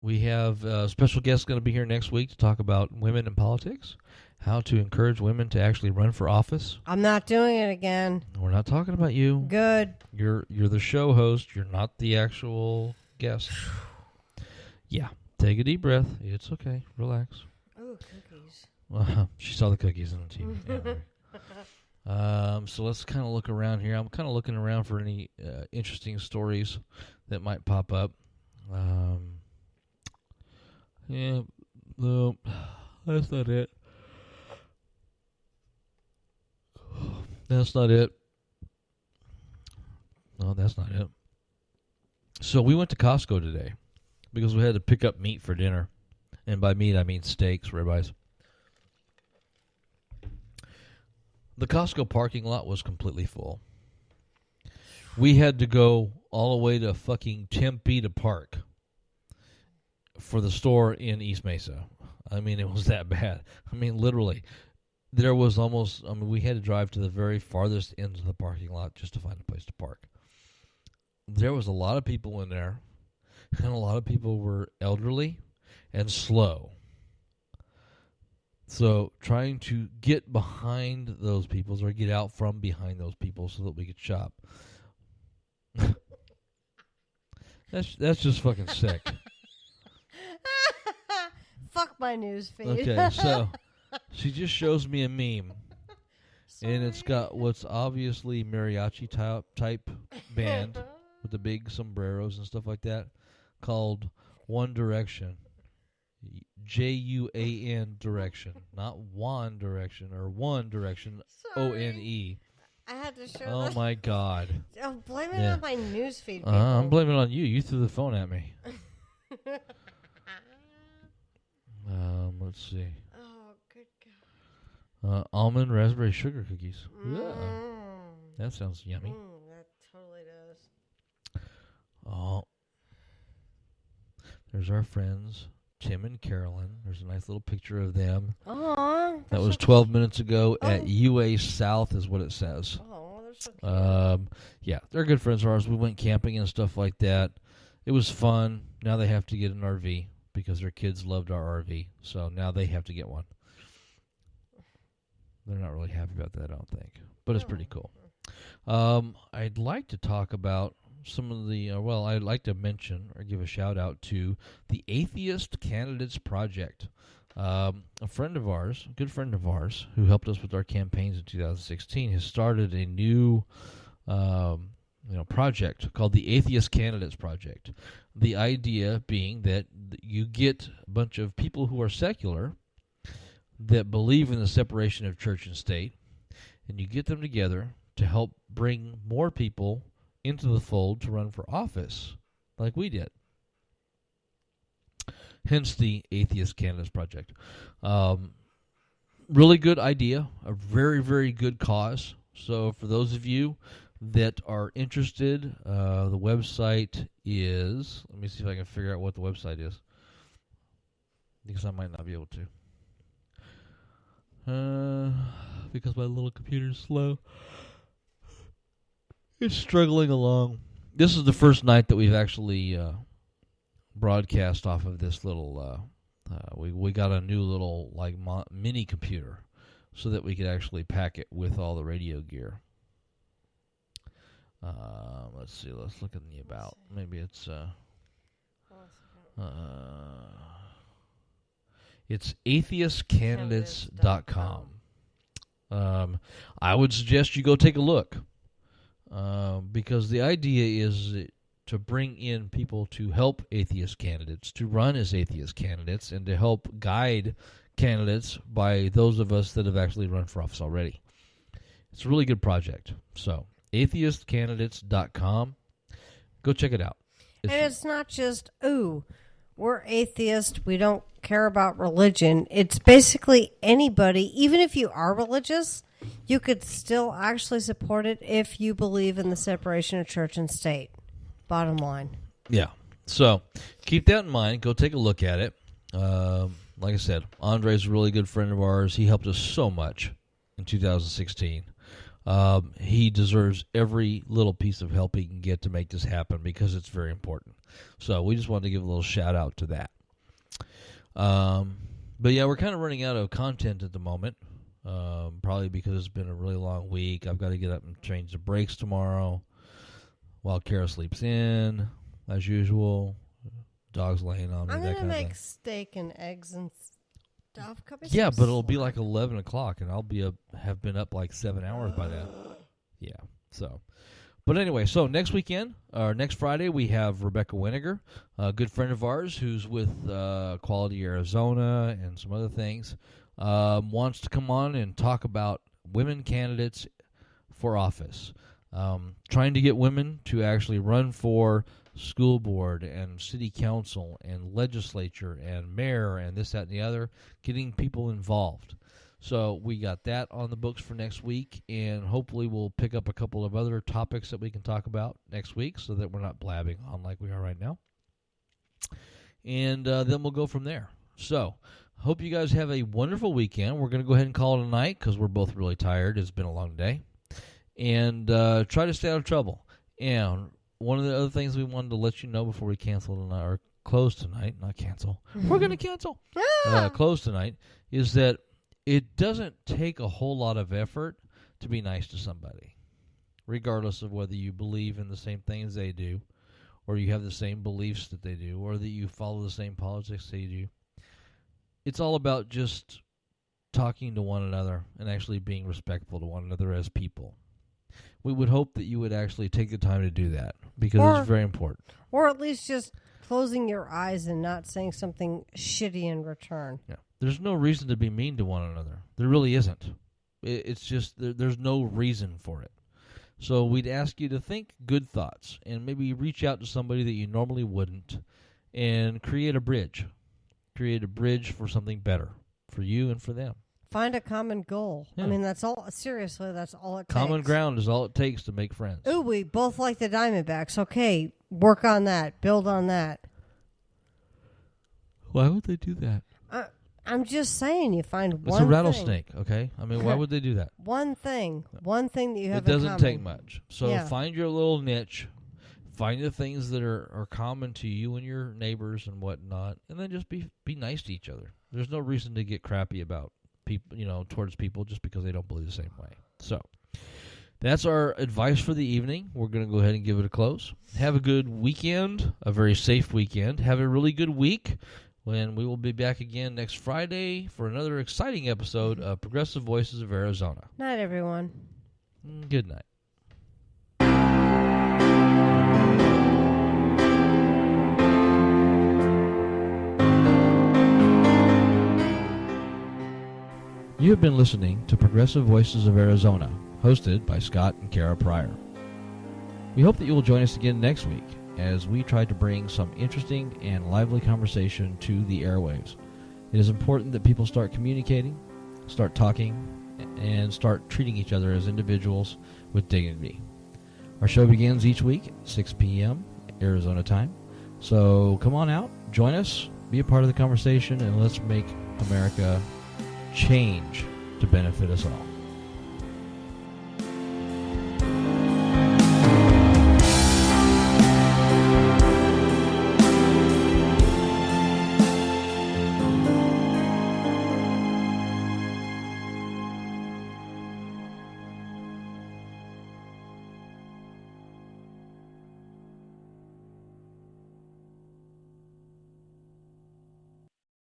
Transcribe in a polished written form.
We have a special guest going to be here next week to talk about women in politics, how to encourage women to actually run for office. I'm not doing it again. We're not talking about you. Good. You're the show host. You're not the actual guest. Yeah. Take a deep breath. It's okay. Relax. Oh, cookies. She saw the cookies on the TV. Yeah, so let's kind of look around here. I'm kind of looking around for any interesting stories that might pop up. Yeah, no, that's not it. That's not it. No, that's not it. So we went to Costco today because we had to pick up meat for dinner. And by meat, I mean steaks, ribeyes. The Costco parking lot was completely full. We had to go all the way to fucking Tempe to park for the store in East Mesa. I mean, it was that bad. I mean, literally. There was almost, we had to drive to the very farthest end of the parking lot just to find a place to park. There was a lot of people in there, and a lot of people were elderly and slow. So trying to get behind those people or get out from behind those people so that we could shop. That's just fucking sick. Fuck my news feed. Okay, so she just shows me a meme. And it's got what's obviously mariachi type band with the big sombreros and stuff like that called One Direction. Juan Direction. Not One Direction or One Direction. ONE. I had to show Oh that. my God. Oh, blame it on my news feed. People. I'm blaming it on you. You threw the phone at me. Let's see. Oh, good God. Almond raspberry sugar cookies. Mm. Yeah. That sounds yummy. That totally does. Oh. There's our friends, Tim and Carolyn. There's a nice little picture of them. Aww. That was 12 minutes ago at UA South is what it says. Oh, they're so cute. Yeah, they're good friends of ours. We went camping and stuff like that. It was fun. Now they have to get an RV because their kids loved our RV. So now they have to get one. They're not really happy about that, I don't think. But it's pretty cool. I'd like to talk about some of the, I'd like to mention or give a shout out to the Atheist Candidates Project. A friend of ours, a good friend of ours, who helped us with our campaigns in 2016, has started a new project called the Atheist Candidates Project. The idea being that you get a bunch of people who are secular that believe in the separation of church and state, and you get them together to help bring more people into the fold to run for office like we did. Hence the Atheist Candidates Project. Really good idea, a very, very good cause. So for those of you that are interested, the website is, let me see if I can figure out what the website is, because I might not be able to. Because my little computer is slow. It's struggling along. This is the first night that we've actually broadcast off of this little, we got a new little mini computer so that we could actually pack it with all the radio gear. Let's see. Let's look in the about. Maybe it's it's atheistcandidates.com. I would suggest you go take a look because the idea is to bring in people to help atheist candidates, to run as atheist candidates, and to help guide candidates by those of us that have actually run for office already. It's a really good project. So, atheistcandidates.com. Go check it out. And it's not just, we're atheist, we don't care about religion. It's basically anybody, even if you are religious, you could still actually support it if you believe in the separation of church and state. Bottom line. Yeah. So keep that in mind. Go take a look at it. Like I said, Andre's a really good friend of ours. He helped us so much in 2016. He deserves every little piece of help he can get to make this happen because it's very important. So we just wanted to give a little shout out to that. But yeah, we're kind of running out of content at the moment. Probably because it's been a really long week. I've got to get up and change the brakes tomorrow while Kara sleeps in, as usual. Dog's laying on me. I'm that going to kind of make thing. steak and eggs and stuff. Yeah, but it'll be like 11 o'clock, and I'll have been up like 7 hours by then. Yeah, so. But anyway, so next weekend, or next Friday, we have Rebecca Winiger, a good friend of ours who's with Quality Arizona and some other things, wants to come on and talk about women candidates for office. Trying to get women to actually run for school board and city council and legislature and mayor and this, that, and the other, getting people involved. So we got that on the books for next week, and hopefully we'll pick up a couple of other topics that we can talk about next week so that we're not blabbing on like we are right now. And then we'll go from there. So hope you guys have a wonderful weekend. We're going to go ahead and call it a night because we're both really tired. It's been a long day. And try to stay out of trouble. And one of the other things we wanted to let you know before we cancel tonight, or close tonight, not cancel. We're going to cancel. Close tonight, is that it doesn't take a whole lot of effort to be nice to somebody, regardless of whether you believe in the same things they do, or you have the same beliefs that they do, or that you follow the same politics they do. It's all about just talking to one another and actually being respectful to one another as people. We would hope that you would actually take the time to do that because it's very important. Or at least just closing your eyes and not saying something shitty in return. Yeah. There's no reason to be mean to one another. There really isn't. It's just there's no reason for it. So we'd ask you to think good thoughts and maybe reach out to somebody that you normally wouldn't and create a bridge. Create a bridge for something better for you and for them. Find a common goal. Yeah. I mean, that's all. Seriously, that's all it takes. Common ground is all it takes to make friends. Ooh, we both like the Diamondbacks. Okay, work on that. Build on that. Why would they do that? I'm just saying, you find one thing. It's a rattlesnake, okay? I mean, why would they do that? One thing that you have It doesn't in common. take much. So Yeah. find your little niche. Find the things that are common to you and your neighbors and whatnot, and then just be nice to each other. There's no reason to get crappy about people, towards people just because they don't believe the same way. So that's our advice for the evening. We're going to go ahead and give it a close. Have a good weekend, a very safe weekend. Have a really good week. When we will be back again next Friday for another exciting episode of Progressive Voices of Arizona. Night, everyone. Good night. You have been listening to Progressive Voices of Arizona, hosted by Scott and Kara Pryor. We hope that you will join us again next week as we try to bring some interesting and lively conversation to the airwaves. It is important that people start communicating, start talking, and start treating each other as individuals with dignity. Our show begins each week at 6 p.m. Arizona time. So come on out, join us, be a part of the conversation, and let's make America change to benefit us all.